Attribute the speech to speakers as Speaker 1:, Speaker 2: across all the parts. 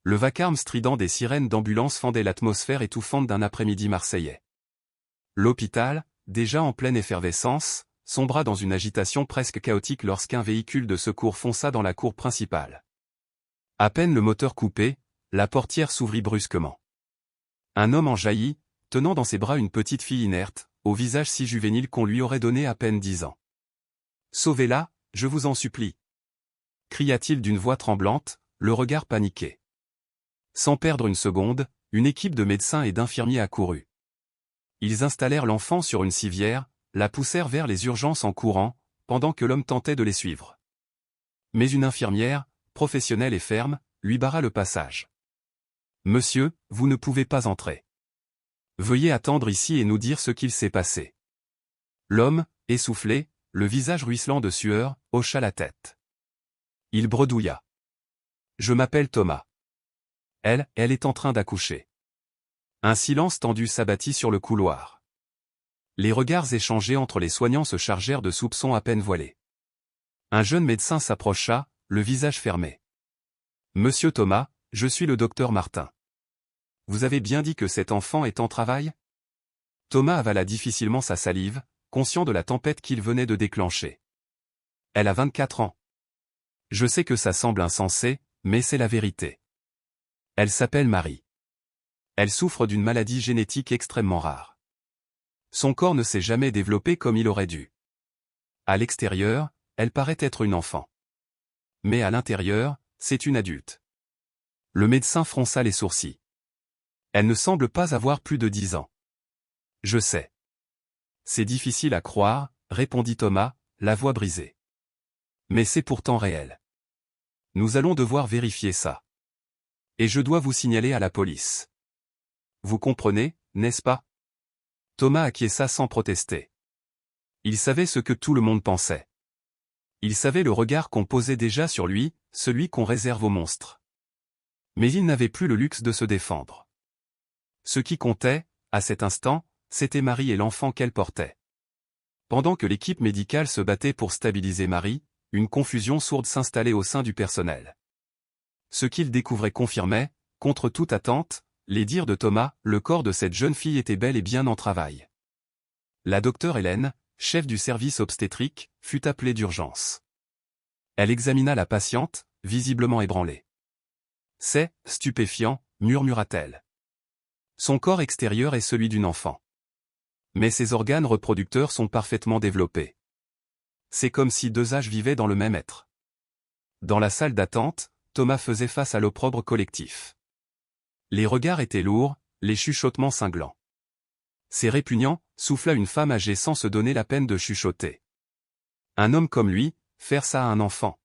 Speaker 1: Le vacarme strident des sirènes d'ambulance fendait l'atmosphère étouffante d'un après-midi marseillais. L'hôpital, déjà en pleine effervescence, sombra dans une agitation presque chaotique lorsqu'un véhicule de secours fonça dans la cour principale. À peine le moteur coupé, la portière s'ouvrit brusquement. Un homme en jaillit, tenant dans ses bras une petite fille inerte, au visage si juvénile qu'on lui aurait donné à peine 10 ans. « Sauvez-la, je vous en supplie !» cria-t-il d'une voix tremblante, le regard paniqué. Sans perdre une seconde, une équipe de médecins et d'infirmiers accourut. Ils installèrent l'enfant sur une civière, la poussèrent vers les urgences en courant, pendant que l'homme tentait de les suivre. Mais une infirmière, professionnelle et ferme, lui barra le passage. « Monsieur, vous ne pouvez pas entrer. Veuillez attendre ici et nous dire ce qu'il s'est passé. » L'homme, essoufflé, le visage ruisselant de sueur, hocha la tête. Il bredouilla. « Je m'appelle Thomas. Elle est en train d'accoucher. » Un silence tendu s'abattit sur le couloir. Les regards échangés entre les soignants se chargèrent de soupçons à peine voilés. Un jeune médecin s'approcha, le visage fermé. « Monsieur Thomas, je suis le docteur Martin. Vous avez bien dit que cet enfant est en travail ?» Thomas avala difficilement sa salive, conscient de la tempête qu'il venait de déclencher. « Elle a 24 ans. Je sais que ça semble insensé, mais c'est la vérité. Elle s'appelle Marie. Elle souffre d'une maladie génétique extrêmement rare. Son corps ne s'est jamais développé comme il aurait dû. À l'extérieur, elle paraît être une enfant. Mais à l'intérieur, c'est une adulte. » Le médecin fronça les sourcils. « Elle ne semble pas avoir plus de 10 ans. »« Je sais. »« C'est difficile à croire, » répondit Thomas, la voix brisée. « Mais c'est pourtant réel. Nous allons devoir vérifier ça. Et je dois vous signaler à la police. Vous comprenez, n'est-ce pas ?» Thomas acquiesça sans protester. Il savait ce que tout le monde pensait. Il savait le regard qu'on posait déjà sur lui, celui qu'on réserve aux monstres. Mais il n'avait plus le luxe de se défendre. Ce qui comptait, à cet instant, c'était Marie et l'enfant qu'elle portait. Pendant que l'équipe médicale se battait pour stabiliser Marie, une confusion sourde s'installait au sein du personnel. Ce qu'il découvrait confirmait, contre toute attente, les dires de Thomas, le corps de cette jeune fille était bel et bien en travail. La docteure Hélène, chef du service obstétrique, fut appelée d'urgence. Elle examina la patiente, visiblement ébranlée. « C'est stupéfiant, » murmura-t-elle. Son corps extérieur est celui d'une enfant. Mais ses organes reproducteurs sont parfaitement développés. C'est comme si deux âges vivaient dans le même être. Dans la salle d'attente, Thomas faisait face à l'opprobre collectif. Les regards étaient lourds, les chuchotements cinglants. « C'est répugnant », souffla une femme âgée sans se donner la peine de chuchoter. « Un homme comme lui, faire ça à un enfant.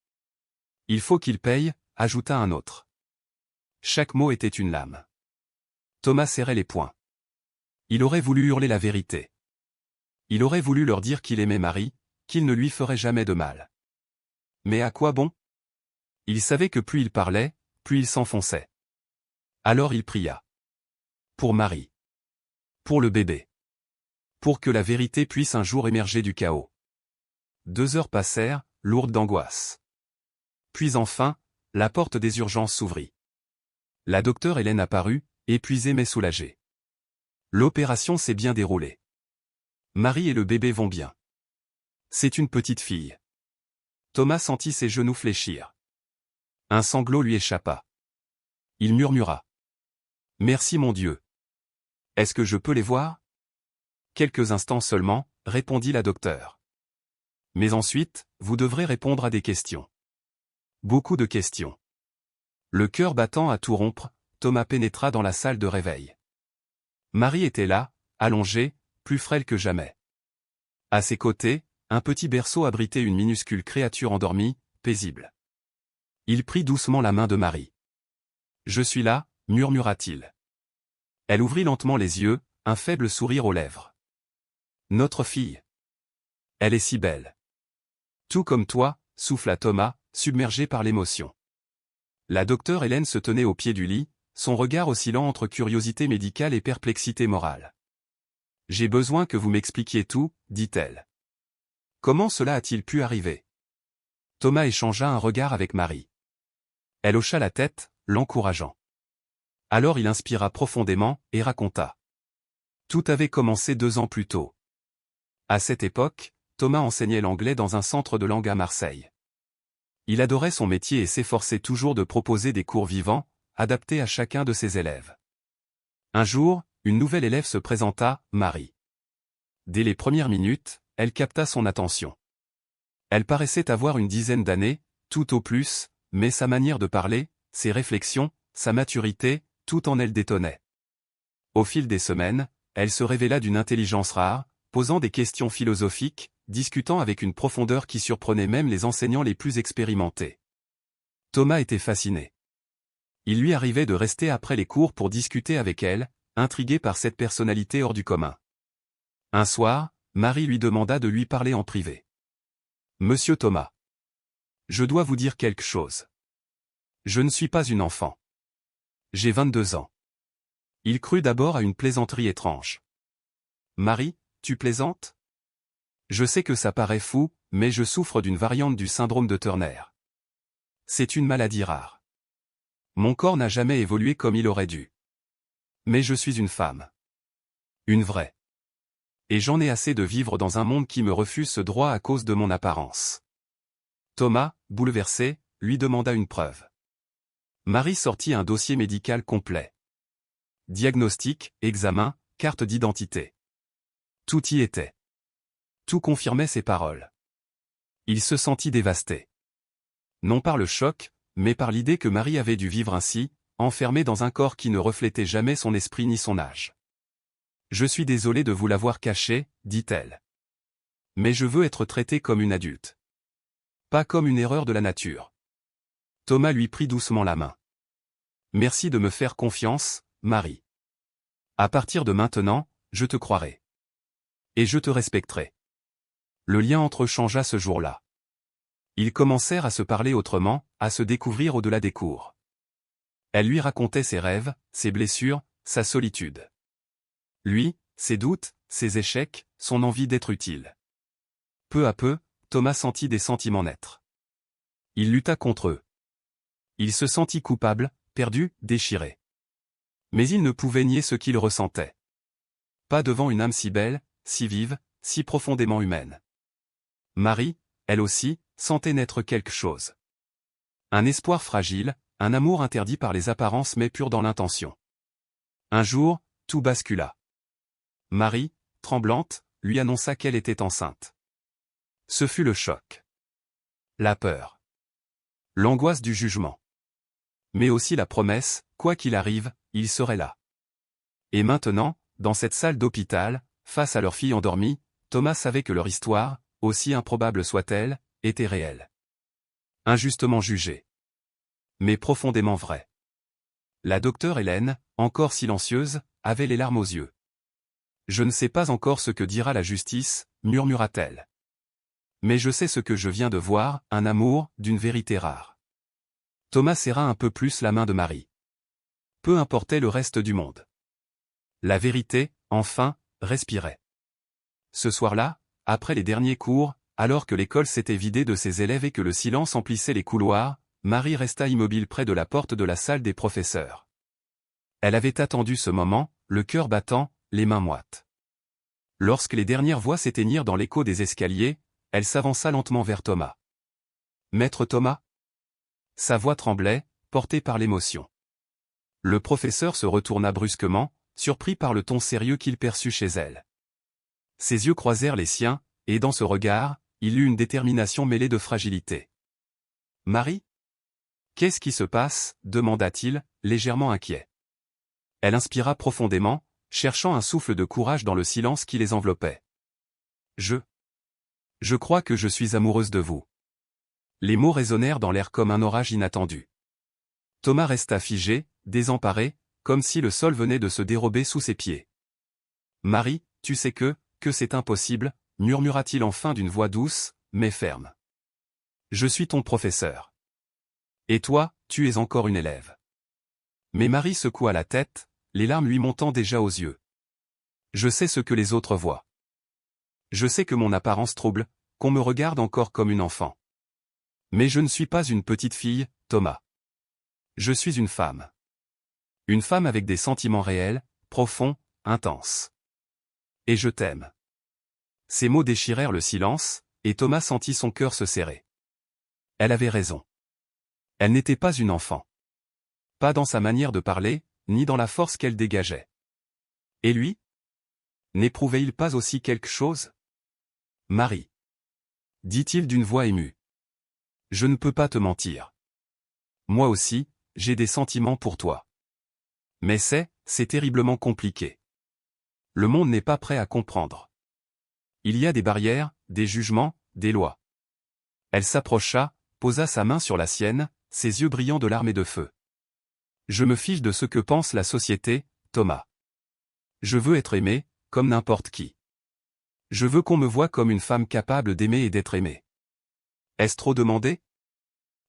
Speaker 1: Il faut qu'il paye », ajouta un autre. Chaque mot était une lame. Thomas serrait les poings. Il aurait voulu hurler la vérité. Il aurait voulu leur dire qu'il aimait Marie, qu'il ne lui ferait jamais de mal. Mais à quoi bon? Il savait que plus il parlait, plus il s'enfonçait. Alors il pria. Pour Marie. Pour le bébé. Pour que la vérité puisse un jour émerger du chaos. 2 heures passèrent, lourdes d'angoisse. Puis enfin, la porte des urgences s'ouvrit. La docteure Hélène apparut, épuisée mais soulagée. L'opération s'est bien déroulée. Marie et le bébé vont bien. C'est une petite fille. Thomas sentit ses genoux fléchir. Un sanglot lui échappa. Il murmura. « Merci mon Dieu. Est-ce que je peux les voir ?» Quelques instants seulement, répondit la docteure. Mais ensuite, vous devrez répondre à des questions. Beaucoup de questions. Le cœur battant à tout rompre, Thomas pénétra dans la salle de réveil. Marie était là, allongée, plus frêle que jamais. À ses côtés, un petit berceau abritait une minuscule créature endormie, paisible. Il prit doucement la main de Marie. « Je suis là », murmura-t-il. Elle ouvrit lentement les yeux, un faible sourire aux lèvres. « Notre fille. Elle est si belle. »« Tout comme toi », souffla Thomas, submergé par l'émotion. La docteure Hélène se tenait au pied du lit, son regard oscillant entre curiosité médicale et perplexité morale. « J'ai besoin que vous m'expliquiez tout », dit-elle. « Comment cela a-t-il pu arriver ?» Thomas échangea un regard avec Marie. Elle hocha la tête, l'encourageant. Alors il inspira profondément, et raconta. Tout avait commencé 2 ans plus tôt. À cette époque, Thomas enseignait l'anglais dans un centre de langue à Marseille. Il adorait son métier et s'efforçait toujours de proposer des cours vivants, adaptés à chacun de ses élèves. Un jour, une nouvelle élève se présenta, Marie. Dès les premières minutes, elle capta son attention. Elle paraissait avoir une dizaine d'années, tout au plus, mais sa manière de parler, ses réflexions, sa maturité, tout en elle détonnait. Au fil des semaines, elle se révéla d'une intelligence rare, posant des questions philosophiques, discutant avec une profondeur qui surprenait même les enseignants les plus expérimentés. Thomas était fasciné. Il lui arrivait de rester après les cours pour discuter avec elle, intrigué par cette personnalité hors du commun. Un soir, Marie lui demanda de lui parler en privé. « Monsieur Thomas. Je dois vous dire quelque chose. Je ne suis pas une enfant. J'ai 22 ans. » Il crut d'abord à une plaisanterie étrange. « Marie, tu plaisantes ? Je sais que ça paraît fou, mais je souffre d'une variante du syndrome de Turner. C'est une maladie rare. Mon corps n'a jamais évolué comme il aurait dû. Mais je suis une femme. Une vraie. Et j'en ai assez de vivre dans un monde qui me refuse ce droit à cause de mon apparence. » Thomas, bouleversé, lui demanda une preuve. Marie sortit un dossier médical complet. Diagnostic, examen, carte d'identité. Tout y était. Tout confirmait ses paroles. Il se sentit dévasté. Non par le choc, mais par l'idée que Marie avait dû vivre ainsi, enfermée dans un corps qui ne reflétait jamais son esprit ni son âge. « Je suis désolé de vous l'avoir caché, dit-elle. Mais je veux être traitée comme une adulte. Pas comme une erreur de la nature. » Thomas lui prit doucement la main. « Merci de me faire confiance, Marie. À partir de maintenant, je te croirai. Et je te respecterai. » Le lien entre eux changea ce jour-là. Ils commencèrent à se parler autrement, à se découvrir au-delà des cours. Elle lui racontait ses rêves, ses blessures, sa solitude. Lui, ses doutes, ses échecs, son envie d'être utile. Peu à peu, Thomas sentit des sentiments naître. Il lutta contre eux. Il se sentit coupable, perdu, déchiré. Mais il ne pouvait nier ce qu'il ressentait. Pas devant une âme si belle, si vive, si profondément humaine. Marie, elle aussi, sentait naître quelque chose. Un espoir fragile, un amour interdit par les apparences mais pur dans l'intention. Un jour, tout bascula. Marie, tremblante, lui annonça qu'elle était enceinte. Ce fut le choc. La peur. L'angoisse du jugement. Mais aussi la promesse, quoi qu'il arrive, il serait là. Et maintenant, dans cette salle d'hôpital, face à leur fille endormie, Thomas savait que leur histoire, aussi improbable soit-elle, était réelle. Injustement jugée. Mais profondément vraie. La docteure Hélène, encore silencieuse, avait les larmes aux yeux. « Je ne sais pas encore ce que dira la justice, murmura-t-elle. Mais je sais ce que je viens de voir, un amour, d'une vérité rare. » Thomas serra un peu plus la main de Marie. Peu importait le reste du monde. La vérité, enfin, respirait. Ce soir-là, après les derniers cours, alors que l'école s'était vidée de ses élèves et que le silence emplissait les couloirs, Marie resta immobile près de la porte de la salle des professeurs. Elle avait attendu ce moment, le cœur battant, les mains moites. Lorsque les dernières voix s'éteignirent dans l'écho des escaliers, elle s'avança lentement vers Thomas. « Maître Thomas ?» Sa voix tremblait, portée par l'émotion. Le professeur se retourna brusquement, surpris par le ton sérieux qu'il perçut chez elle. Ses yeux croisèrent les siens, et dans ce regard, il eut une détermination mêlée de fragilité. « Marie ? Qu'est-ce qui se passe ?» demanda-t-il, légèrement inquiet. Elle inspira profondément, cherchant un souffle de courage dans le silence qui les enveloppait. « Je crois que je suis amoureuse de vous. » Les mots résonnèrent dans l'air comme un orage inattendu. Thomas resta figé, désemparé, comme si le sol venait de se dérober sous ses pieds. « Marie, tu sais que c'est impossible, » murmura-t-il enfin d'une voix douce, mais ferme. « Je suis ton professeur. Et toi, tu es encore une élève. » Mais Marie secoua la tête, les larmes lui montant déjà aux yeux. « Je sais ce que les autres voient. Je sais que mon apparence trouble, qu'on me regarde encore comme une enfant. Mais je ne suis pas une petite fille, Thomas. Je suis une femme. Une femme avec des sentiments réels, profonds, intenses. Et je t'aime. Ces mots déchirèrent le silence, et Thomas sentit son cœur se serrer. Elle avait raison. Elle n'était pas une enfant. Pas dans sa manière de parler, ni dans la force qu'elle dégageait. Et lui? N'éprouvait-il pas aussi quelque chose? Marie, dit-il d'une voix émue. Je ne peux pas te mentir. Moi aussi, j'ai des sentiments pour toi. Mais c'est terriblement compliqué. Le monde n'est pas prêt à comprendre. Il y a des barrières, des jugements, des lois. Elle s'approcha, posa sa main sur la sienne, ses yeux brillants de larmes et de feu. Je me fiche de ce que pense la société, Thomas. Je veux être aimé, comme n'importe qui. Je veux qu'on me voie comme une femme capable d'aimer et d'être aimée. Est-ce trop demandé?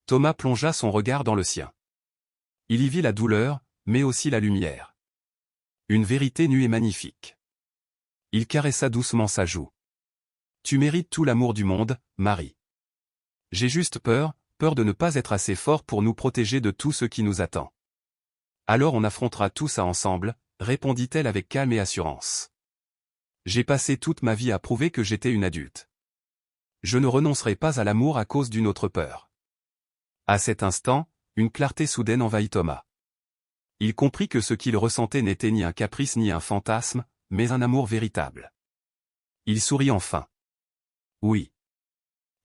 Speaker 1: Thomas plongea son regard dans le sien. Il y vit la douleur, mais aussi la lumière. Une vérité nue et magnifique. Il caressa doucement sa joue. Tu mérites tout l'amour du monde, Marie. J'ai juste peur de ne pas être assez fort pour nous protéger de tout ce qui nous attend. Alors on affrontera tout ça ensemble, répondit-elle avec calme et assurance. J'ai passé toute ma vie à prouver que j'étais une adulte. Je ne renoncerai pas à l'amour à cause d'une autre peur. À cet instant, une clarté soudaine envahit Thomas. Il comprit que ce qu'il ressentait n'était ni un caprice ni un fantasme, mais un amour véritable. Il sourit enfin. Oui.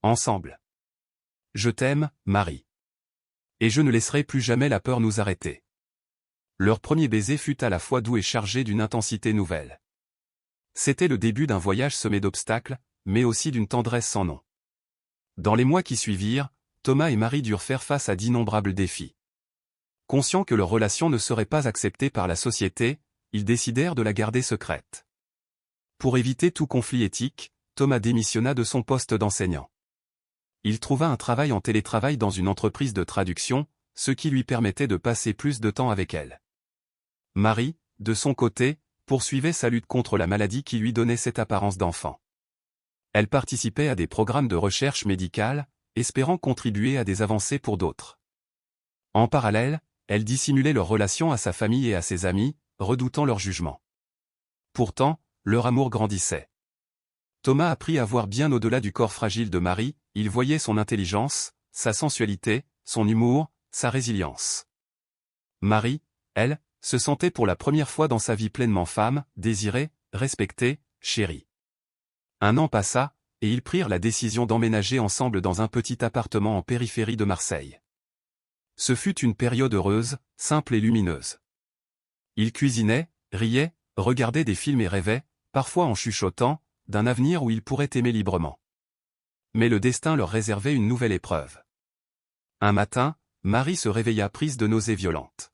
Speaker 1: Ensemble. Je t'aime, Marie. Et je ne laisserai plus jamais la peur nous arrêter. Leur premier baiser fut à la fois doux et chargé d'une intensité nouvelle. C'était le début d'un voyage semé d'obstacles, mais aussi d'une tendresse sans nom. Dans les mois qui suivirent, Thomas et Marie durent faire face à d'innombrables défis. Conscients que leur relation ne serait pas acceptée par la société, ils décidèrent de la garder secrète. Pour éviter tout conflit éthique, Thomas démissionna de son poste d'enseignant. Il trouva un travail en télétravail dans une entreprise de traduction, ce qui lui permettait de passer plus de temps avec elle. Marie, de son côté, poursuivait sa lutte contre la maladie qui lui donnait cette apparence d'enfant. Elle participait à des programmes de recherche médicale, espérant contribuer à des avancées pour d'autres. En parallèle, elle dissimulait leur relation à sa famille et à ses amis, redoutant leur jugement. Pourtant, leur amour grandissait. Thomas apprit à voir bien au-delà du corps fragile de Marie, il voyait son intelligence, sa sensualité, son humour, sa résilience. Marie, elle, se sentait pour la première fois dans sa vie pleinement femme, désirée, respectée, chérie. Un an passa, et ils prirent la décision d'emménager ensemble dans un petit appartement en périphérie de Marseille. Ce fut une période heureuse, simple et lumineuse. Ils cuisinaient, riaient, regardaient des films et rêvaient, parfois en chuchotant, d'un avenir où ils pourraient aimer librement. Mais le destin leur réservait une nouvelle épreuve. Un matin, Marie se réveilla prise de nausées violentes.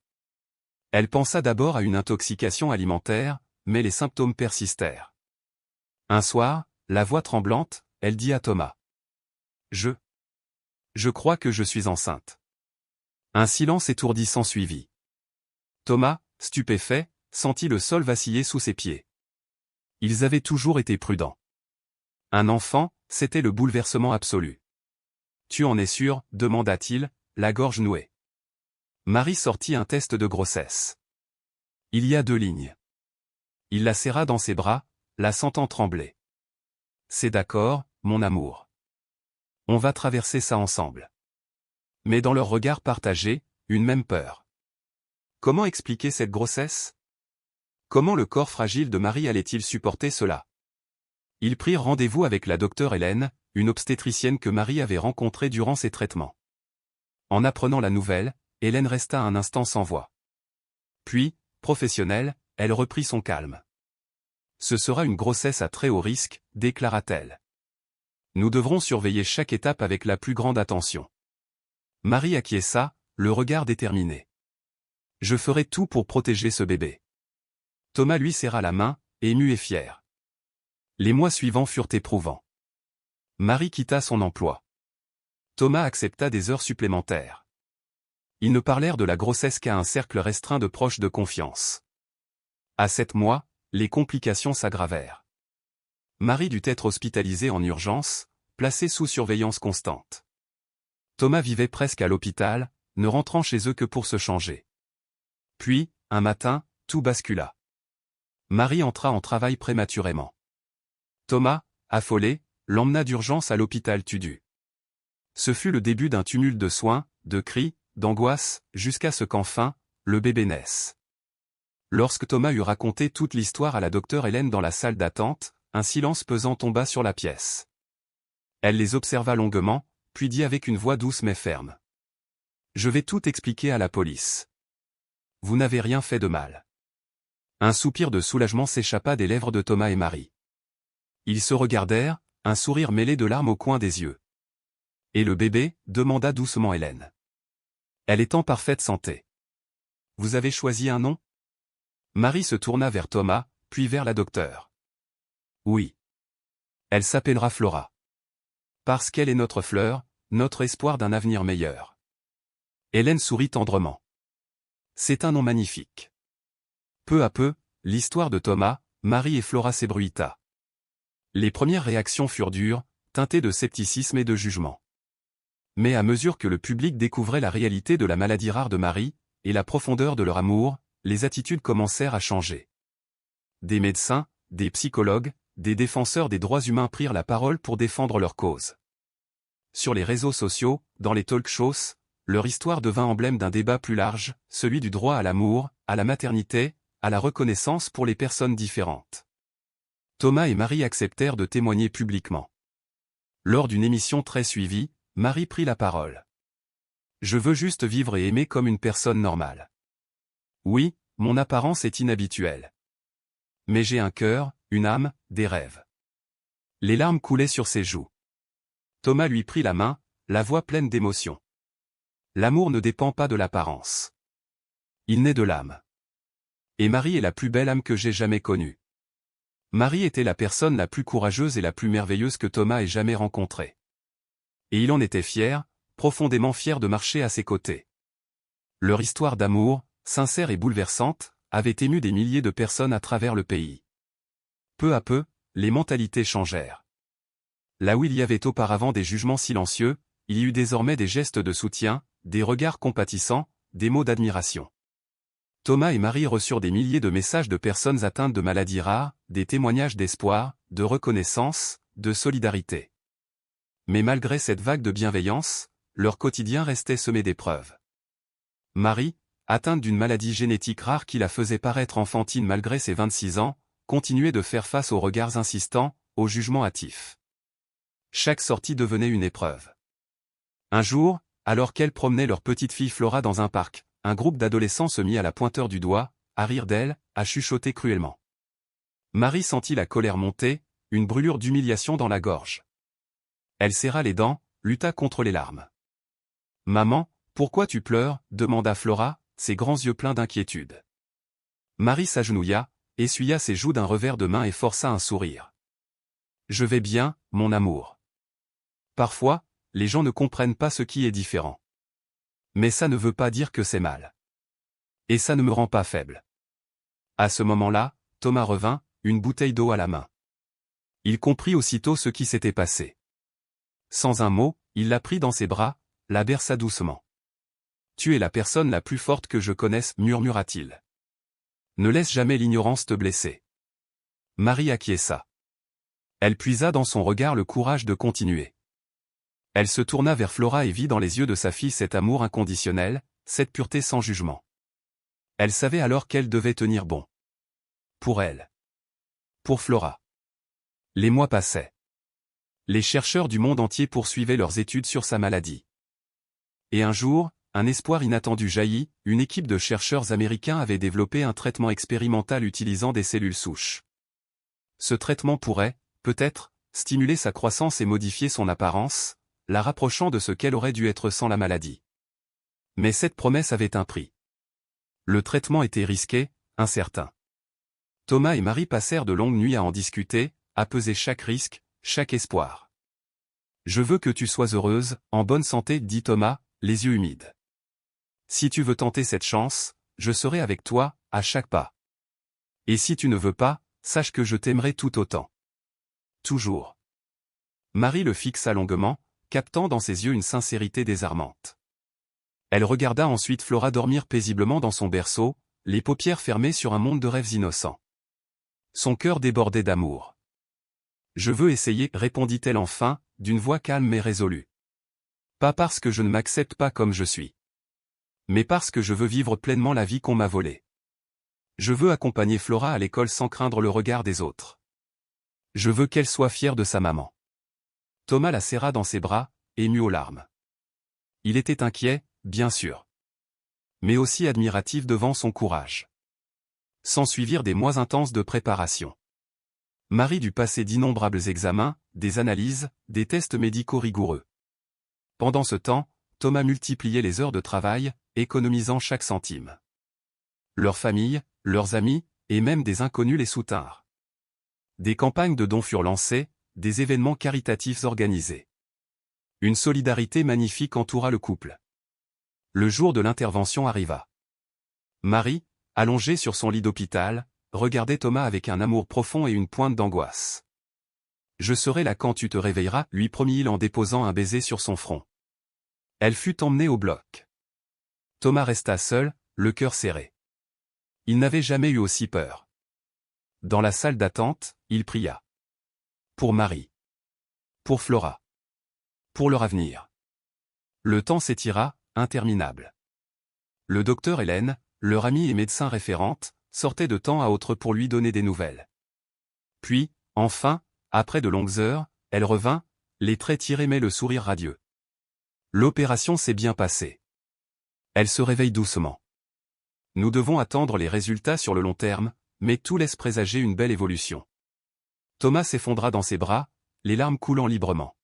Speaker 1: Elle pensa d'abord à une intoxication alimentaire, mais les symptômes persistèrent. Un soir, la voix tremblante, elle dit à Thomas. Je crois que je suis enceinte. Un silence étourdissant suivit. Thomas, stupéfait, sentit le sol vaciller sous ses pieds. Ils avaient toujours été prudents. Un enfant, c'était le bouleversement absolu. Tu en es sûr, demanda-t-il, la gorge nouée. Marie sortit un test de grossesse. Il y a 2 lignes. Il la serra dans ses bras, la sentant trembler. C'est d'accord, mon amour. On va traverser ça ensemble. Mais dans leur regard partagé, une même peur. Comment expliquer cette grossesse? Comment le corps fragile de Marie allait-il supporter cela? Ils prirent rendez-vous avec la docteure Hélène, une obstétricienne que Marie avait rencontrée durant ses traitements. En apprenant la nouvelle, Hélène resta un instant sans voix. Puis, professionnelle, elle reprit son calme. Ce sera une grossesse à très haut risque, déclara-t-elle. Nous devrons surveiller chaque étape avec la plus grande attention. Marie acquiesça, le regard déterminé. Je ferai tout pour protéger ce bébé. Thomas lui serra la main, ému et fier. Les mois suivants furent éprouvants. Marie quitta son emploi. Thomas accepta des heures supplémentaires. Ils ne parlèrent de la grossesse qu'à un cercle restreint de proches de confiance. À 7 mois, les complications s'aggravèrent. Marie dut être hospitalisée en urgence, placée sous surveillance constante. Thomas vivait presque à l'hôpital, ne rentrant chez eux que pour se changer. Puis, un matin, tout bascula. Marie entra en travail prématurément. Thomas, affolé, l'emmena d'urgence à l'hôpital Tudu. Ce fut le début d'un tumulte de soins, de cris, d'angoisse, jusqu'à ce qu'enfin, le bébé naisse. Lorsque Thomas eut raconté toute l'histoire à la docteure Hélène dans la salle d'attente, un silence pesant tomba sur la pièce. Elle les observa longuement, puis dit avec une voix douce mais ferme. « Je vais tout expliquer à la police. Vous n'avez rien fait de mal. » Un soupir de soulagement s'échappa des lèvres de Thomas et Marie. Ils se regardèrent, un sourire mêlé de larmes au coin des yeux. « Et le bébé ?» demanda doucement Hélène. « Elle est en parfaite santé. Vous avez choisi un nom ?» Marie se tourna vers Thomas, puis vers la docteure. « Oui. Elle s'appellera Flora. Parce qu'elle est notre fleur, notre espoir d'un avenir meilleur. » Hélène sourit tendrement. « C'est un nom magnifique. » Peu à peu, l'histoire de Thomas, Marie et Flora s'ébruita. Les premières réactions furent dures, teintées de scepticisme et de jugement. Mais à mesure que le public découvrait la réalité de la maladie rare de Marie, et la profondeur de leur amour, les attitudes commencèrent à changer. Des médecins, des psychologues, des défenseurs des droits humains prirent la parole pour défendre leur cause. Sur les réseaux sociaux, dans les talk-shows, leur histoire devint emblème d'un débat plus large, celui du droit à l'amour, à la maternité, à la reconnaissance pour les personnes différentes. Thomas et Marie acceptèrent de témoigner publiquement. Lors d'une émission très suivie, Marie prit la parole. « Je veux juste vivre et aimer comme une personne normale. Oui, mon apparence est inhabituelle. Mais j'ai un cœur, une âme, des rêves. » Les larmes coulaient sur ses joues. Thomas lui prit la main, la voix pleine d'émotion. « L'amour ne dépend pas de l'apparence. Il naît de l'âme. Et Marie est la plus belle âme que j'ai jamais connue. » Marie était la personne la plus courageuse et la plus merveilleuse que Thomas ait jamais rencontrée. Et il en était fier, profondément fier de marcher à ses côtés. Leur histoire d'amour, sincère et bouleversante, avait ému des milliers de personnes à travers le pays. Peu à peu, les mentalités changèrent. Là où il y avait auparavant des jugements silencieux, il y eut désormais des gestes de soutien, des regards compatissants, des mots d'admiration. Thomas et Marie reçurent des milliers de messages de personnes atteintes de maladies rares, des témoignages d'espoir, de reconnaissance, de solidarité. Mais malgré cette vague de bienveillance, leur quotidien restait semé d'épreuves. Marie, atteinte d'une maladie génétique rare qui la faisait paraître enfantine malgré ses 26 ans, continuait de faire face aux regards insistants, aux jugements hâtifs. Chaque sortie devenait une épreuve. Un jour, alors qu'elle promenait leur petite fille Flora dans un parc, un groupe d'adolescents se mit à la pointeur du doigt, à rire d'elle, à chuchoter cruellement. Marie sentit la colère monter, une brûlure d'humiliation dans la gorge. Elle serra les dents, lutta contre les larmes. « Maman, pourquoi tu pleures ?» demanda Flora, ses grands yeux pleins d'inquiétude. Marie s'agenouilla, essuya ses joues d'un revers de main et força un sourire. « Je vais bien, mon amour. Parfois, les gens ne comprennent pas ce qui est différent. Mais ça ne veut pas dire que c'est mal. Et ça ne me rend pas faible. » À ce moment-là, Thomas revint, une bouteille d'eau à la main. Il comprit aussitôt ce qui s'était passé. Sans un mot, il la prit dans ses bras, la berça doucement. « Tu es la personne la plus forte que je connaisse, murmura-t-il. Ne laisse jamais l'ignorance te blesser. » Marie acquiesça. Elle puisa dans son regard le courage de continuer. Elle se tourna vers Flora et vit dans les yeux de sa fille cet amour inconditionnel, cette pureté sans jugement. Elle savait alors qu'elle devait tenir bon. Pour elle. Pour Flora. Les mois passaient. Les chercheurs du monde entier poursuivaient leurs études sur sa maladie. Et un jour, un espoir inattendu jaillit, une équipe de chercheurs américains avait développé un traitement expérimental utilisant des cellules souches. Ce traitement pourrait, peut-être, stimuler sa croissance et modifier son apparence, la rapprochant de ce qu'elle aurait dû être sans la maladie. Mais cette promesse avait un prix. Le traitement était risqué, incertain. Thomas et Marie passèrent de longues nuits à en discuter, à peser chaque risque, chaque espoir. « Je veux que tu sois heureuse, en bonne santé, dit Thomas, les yeux humides. Si tu veux tenter cette chance, je serai avec toi, à chaque pas. Et si tu ne veux pas, sache que je t'aimerai tout autant. Toujours. » Marie le fixa longuement, captant dans ses yeux une sincérité désarmante. Elle regarda ensuite Flora dormir paisiblement dans son berceau, les paupières fermées sur un monde de rêves innocents. Son cœur débordait d'amour. « Je veux essayer, répondit-elle enfin, d'une voix calme mais résolue. Pas parce que je ne m'accepte pas comme je suis. Mais parce que je veux vivre pleinement la vie qu'on m'a volée. Je veux accompagner Flora à l'école sans craindre le regard des autres. Je veux qu'elle soit fière de sa maman. » Thomas la serra dans ses bras, ému aux larmes. Il était inquiet, bien sûr. Mais aussi admiratif devant son courage. S'ensuivirent des mois intenses de préparation. Marie dut passer d'innombrables examens, des analyses, des tests médicaux rigoureux. Pendant ce temps, Thomas multipliait les heures de travail, économisant chaque centime. Leurs familles, leurs amis, et même des inconnus les soutinrent. Des campagnes de dons furent lancées, des événements caritatifs organisés. Une solidarité magnifique entoura le couple. Le jour de l'intervention arriva. Marie, allongée sur son lit d'hôpital, regardait Thomas avec un amour profond et une pointe d'angoisse. « Je serai là quand tu te réveilleras, lui promit-il en déposant un baiser sur son front. Elle fut emmenée au bloc. Thomas resta seul, le cœur serré. Il n'avait jamais eu aussi peur. Dans la salle d'attente, il pria. Pour Marie. Pour Flora. Pour leur avenir. Le temps s'étira, interminable. Le docteur Hélène, leur amie et médecin référente, sortait de temps à autre pour lui donner des nouvelles. Puis, enfin, après de longues heures, elle revint, les traits tirés mais le sourire radieux. L'opération s'est bien passée. Elle se réveille doucement. Nous devons attendre les résultats sur le long terme, mais tout laisse présager une belle évolution. Thomas s'effondra dans ses bras, les larmes coulant librement.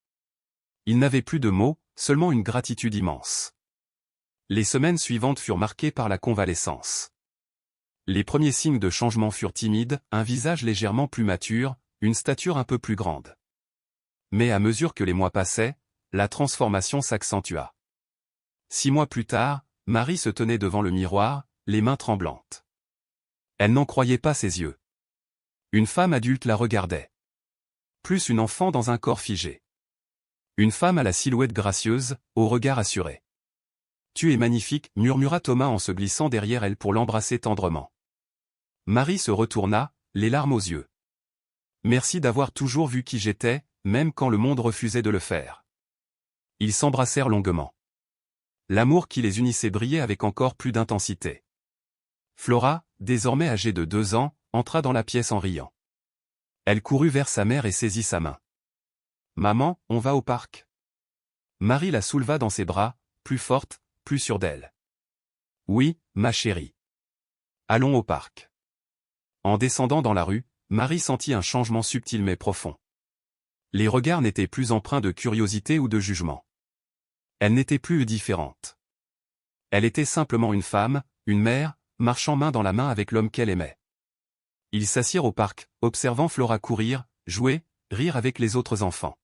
Speaker 1: Il n'avait plus de mots, seulement une gratitude immense. Les semaines suivantes furent marquées par la convalescence. Les premiers signes de changement furent timides, un visage légèrement plus mature, une stature un peu plus grande. Mais à mesure que les mois passaient, la transformation s'accentua. 6 mois plus tard, Marie se tenait devant le miroir, les mains tremblantes. Elle n'en croyait pas ses yeux. Une femme adulte la regardait. Plus une enfant dans un corps figé. Une femme à la silhouette gracieuse, au regard assuré. « Tu es magnifique » murmura Thomas en se glissant derrière elle pour l'embrasser tendrement. Marie se retourna, les larmes aux yeux. « Merci d'avoir toujours vu qui j'étais, même quand le monde refusait de le faire. » Ils s'embrassèrent longuement. L'amour qui les unissait brillait avec encore plus d'intensité. Flora, désormais âgée de 2 ans, entra dans la pièce en riant. Elle courut vers sa mère et saisit sa main. « Maman, on va au parc ?» Marie la souleva dans ses bras, plus forte, plus sûre d'elle. « Oui, ma chérie. Allons au parc. » En descendant dans la rue, Marie sentit un changement subtil mais profond. Les regards n'étaient plus empreints de curiosité ou de jugement. Elle n'était plus différente. Elle était simplement une femme, une mère, marchant main dans la main avec l'homme qu'elle aimait. Ils s'assirent au parc, observant Flora courir, jouer, rire avec les autres enfants.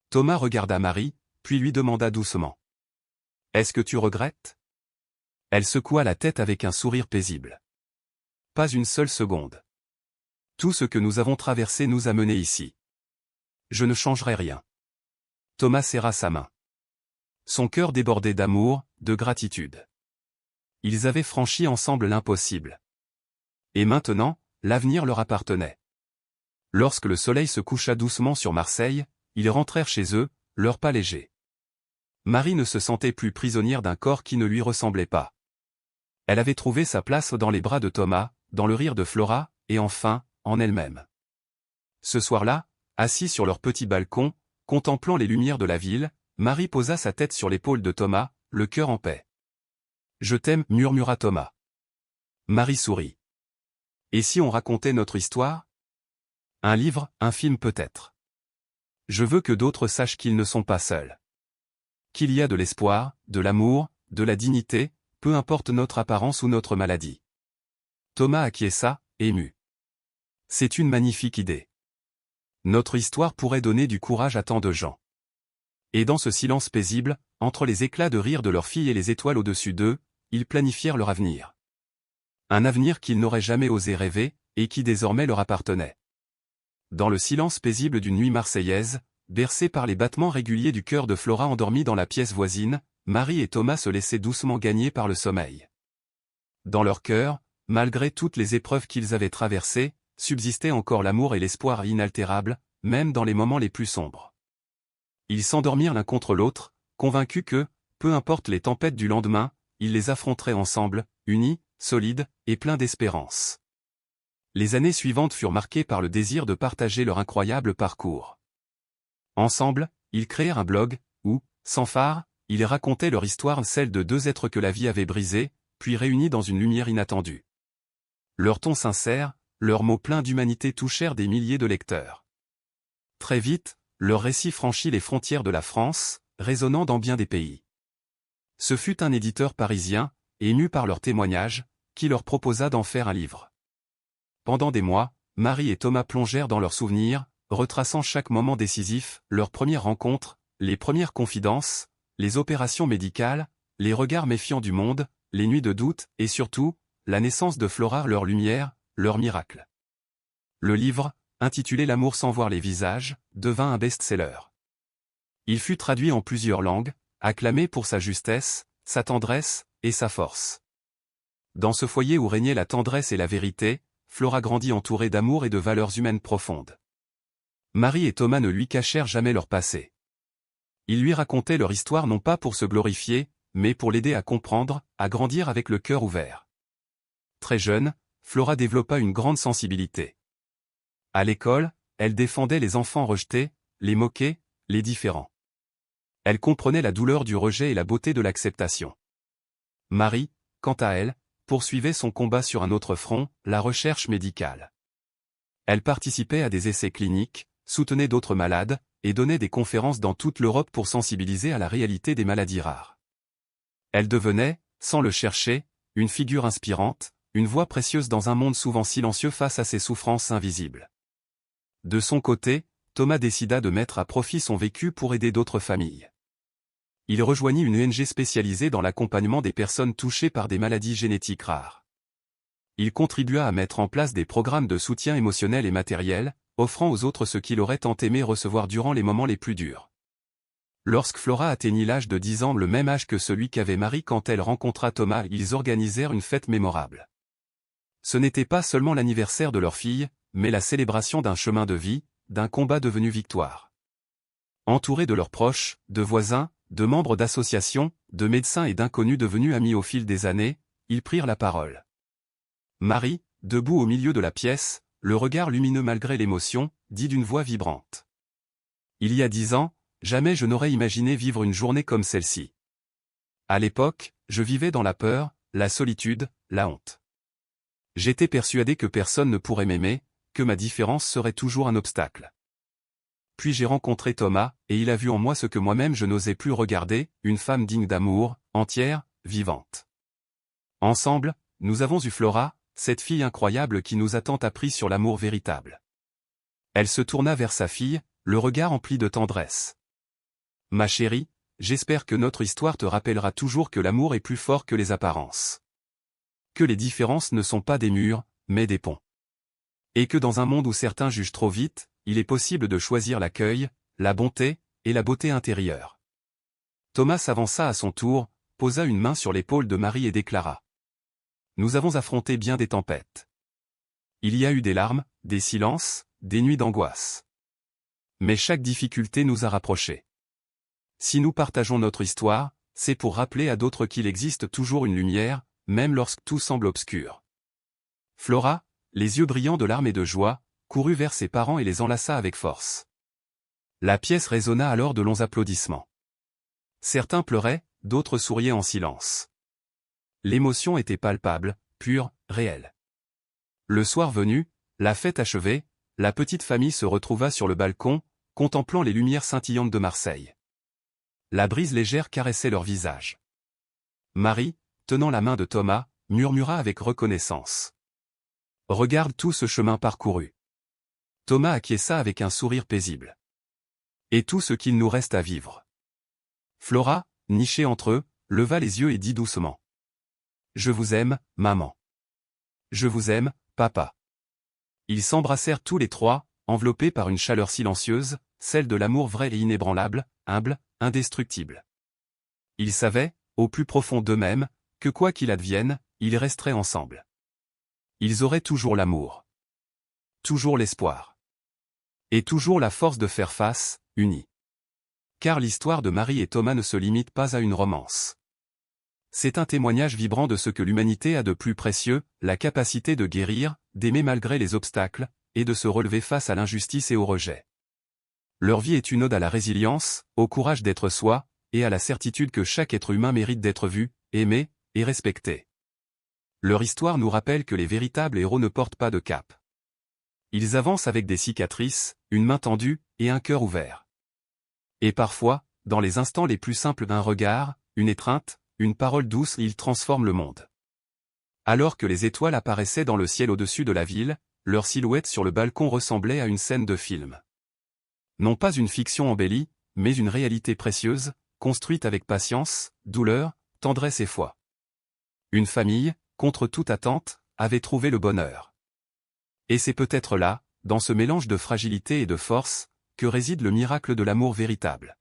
Speaker 1: Thomas regarda Marie, puis lui demanda doucement. « Est-ce que tu regrettes ?» Elle secoua la tête avec un sourire paisible. « Pas une seule seconde. Tout ce que nous avons traversé nous a menés ici. Je ne changerai rien. » Thomas serra sa main. Son cœur débordait d'amour, de gratitude. Ils avaient franchi ensemble l'impossible. Et maintenant, l'avenir leur appartenait. Lorsque le soleil se coucha doucement sur Marseille, ils rentrèrent chez eux, leurs pas légers. Marie ne se sentait plus prisonnière d'un corps qui ne lui ressemblait pas. Elle avait trouvé sa place dans les bras de Thomas, dans le rire de Flora, et enfin, en elle-même. Ce soir-là, assis sur leur petit balcon, contemplant les lumières de la ville, Marie posa sa tête sur l'épaule de Thomas, le cœur en paix. « Je t'aime » murmura Thomas. Marie sourit. « Et si on racontait notre histoire ? Un livre, un film peut-être. Je veux que d'autres sachent qu'ils ne sont pas seuls. Qu'il y a de l'espoir, de l'amour, de la dignité, peu importe notre apparence ou notre maladie. » Thomas acquiesça, ému. « C'est une magnifique idée. Notre histoire pourrait donner du courage à tant de gens. » Et dans ce silence paisible, entre les éclats de rire de leur fille et les étoiles au-dessus d'eux, ils planifièrent leur avenir. Un avenir qu'ils n'auraient jamais osé rêver, et qui désormais leur appartenait. Dans le silence paisible d'une nuit marseillaise, bercés par les battements réguliers du cœur de Flora endormie dans la pièce voisine, Marie et Thomas se laissaient doucement gagner par le sommeil. Dans leur cœur, malgré toutes les épreuves qu'ils avaient traversées, subsistaient encore l'amour et l'espoir inaltérables, même dans les moments les plus sombres. Ils s'endormirent l'un contre l'autre, convaincus que, peu importe les tempêtes du lendemain, ils les affronteraient ensemble, unis, solides, et pleins d'espérance. Les années suivantes furent marquées par le désir de partager leur incroyable parcours. Ensemble, ils créèrent un blog, où, sans phare, ils racontaient leur histoire, celle de deux êtres que la vie avait brisés, puis réunis dans une lumière inattendue. Leur ton sincère, leurs mots pleins d'humanité touchèrent des milliers de lecteurs. Très vite, leur récit franchit les frontières de la France, résonnant dans bien des pays. Ce fut un éditeur parisien, ému par leurs témoignages, qui leur proposa d'en faire un livre. Pendant des mois, Marie et Thomas plongèrent dans leurs souvenirs, retraçant chaque moment décisif, leurs premières rencontres, les premières confidences, les opérations médicales, les regards méfiants du monde, les nuits de doute, et surtout, la naissance de Flora, leur lumière, leur miracle. Le livre, intitulé L'amour sans voir les visages, devint un best-seller. Il fut traduit en plusieurs langues, acclamé pour sa justesse, sa tendresse, et sa force. Dans ce foyer où régnait la tendresse et la vérité, Flora grandit entourée d'amour et de valeurs humaines profondes. Marie et Thomas ne lui cachèrent jamais leur passé. Ils lui racontaient leur histoire non pas pour se glorifier, mais pour l'aider à comprendre, à grandir avec le cœur ouvert. Très jeune, Flora développa une grande sensibilité. À l'école, elle défendait les enfants rejetés, les moqués, les différents. Elle comprenait la douleur du rejet et la beauté de l'acceptation. Marie, quant à elle, poursuivait son combat sur un autre front, la recherche médicale. Elle participait à des essais cliniques, soutenait d'autres malades, et donnait des conférences dans toute l'Europe pour sensibiliser à la réalité des maladies rares. Elle devenait, sans le chercher, une figure inspirante, une voix précieuse dans un monde souvent silencieux face à ses souffrances invisibles. De son côté, Thomas décida de mettre à profit son vécu pour aider d'autres familles. Il rejoignit une ONG spécialisée dans l'accompagnement des personnes touchées par des maladies génétiques rares. Il contribua à mettre en place des programmes de soutien émotionnel et matériel, offrant aux autres ce qu'il aurait tant aimé recevoir durant les moments les plus durs. Lorsque Flora atteignit l'âge de 10 ans, le même âge que celui qu'avait Marie quand elle rencontra Thomas, ils organisèrent une fête mémorable. Ce n'était pas seulement l'anniversaire de leur fille, mais la célébration d'un chemin de vie, d'un combat devenu victoire. Entourés de leurs proches, de voisins, de membres d'associations, de médecins et d'inconnus devenus amis au fil des années, ils prirent la parole. Marie, debout au milieu de la pièce, le regard lumineux malgré l'émotion, dit d'une voix vibrante. Il y a 10 ans, jamais je n'aurais imaginé vivre une journée comme celle-ci. À l'époque, je vivais dans la peur, la solitude, la honte. J'étais persuadé que personne ne pourrait m'aimer, que ma différence serait toujours un obstacle. Puis j'ai rencontré Thomas, et il a vu en moi ce que moi-même je n'osais plus regarder, une femme digne d'amour, entière, vivante. Ensemble, nous avons eu Flora, cette fille incroyable qui nous a tant appris sur l'amour véritable. Elle se tourna vers sa fille, le regard empli de tendresse. Ma chérie, j'espère que notre histoire te rappellera toujours que l'amour est plus fort que les apparences. Que les différences ne sont pas des murs, mais des ponts. Et que dans un monde où certains jugent trop vite, il est possible de choisir l'accueil, la bonté, et la beauté intérieure. Thomas s'avança à son tour, posa une main sur l'épaule de Marie et déclara. Nous avons affronté bien des tempêtes. Il y a eu des larmes, des silences, des nuits d'angoisse. Mais chaque difficulté nous a rapprochés. Si nous partageons notre histoire, c'est pour rappeler à d'autres qu'il existe toujours une lumière, même lorsque tout semble obscur. Flora, les yeux brillants de larmes et de joie, courut vers ses parents et les enlaça avec force. La pièce résonna alors de longs applaudissements. Certains pleuraient, d'autres souriaient en silence. L'émotion était palpable, pure, réelle. Le soir venu, la fête achevée, la petite famille se retrouva sur le balcon, contemplant les lumières scintillantes de Marseille. La brise légère caressait leurs visages. Marie, tenant la main de Thomas, murmura avec reconnaissance. « Regarde tout ce chemin parcouru. » Thomas acquiesça avec un sourire paisible. « Et tout ce qu'il nous reste à vivre. » Flora, nichée entre eux, leva les yeux et dit doucement. « Je vous aime, maman. Je vous aime, papa. » Ils s'embrassèrent tous les trois, enveloppés par une chaleur silencieuse, celle de l'amour vrai et inébranlable, humble, indestructible. Ils savaient, au plus profond d'eux-mêmes, que quoi qu'il advienne, ils resteraient ensemble. Ils auraient toujours l'amour. Toujours l'espoir. Et toujours la force de faire face, unis. Car l'histoire de Marie et Thomas ne se limite pas à une romance. C'est un témoignage vibrant de ce que l'humanité a de plus précieux, la capacité de guérir, d'aimer malgré les obstacles, et de se relever face à l'injustice et au rejet. Leur vie est une ode à la résilience, au courage d'être soi, et à la certitude que chaque être humain mérite d'être vu, aimé, et respecté. Leur histoire nous rappelle que les véritables héros ne portent pas de cape. Ils avancent avec des cicatrices, une main tendue, et un cœur ouvert. Et parfois, dans les instants les plus simples d'un regard, une étreinte, une parole douce, ils transforment le monde. Alors que les étoiles apparaissaient dans le ciel au-dessus de la ville, leur silhouette sur le balcon ressemblait à une scène de film. Non pas une fiction embellie, mais une réalité précieuse, construite avec patience, douleur, tendresse et foi. Une famille, contre toute attente, avait trouvé le bonheur. Et c'est peut-être là, dans ce mélange de fragilité et de force, que réside le miracle de l'amour véritable.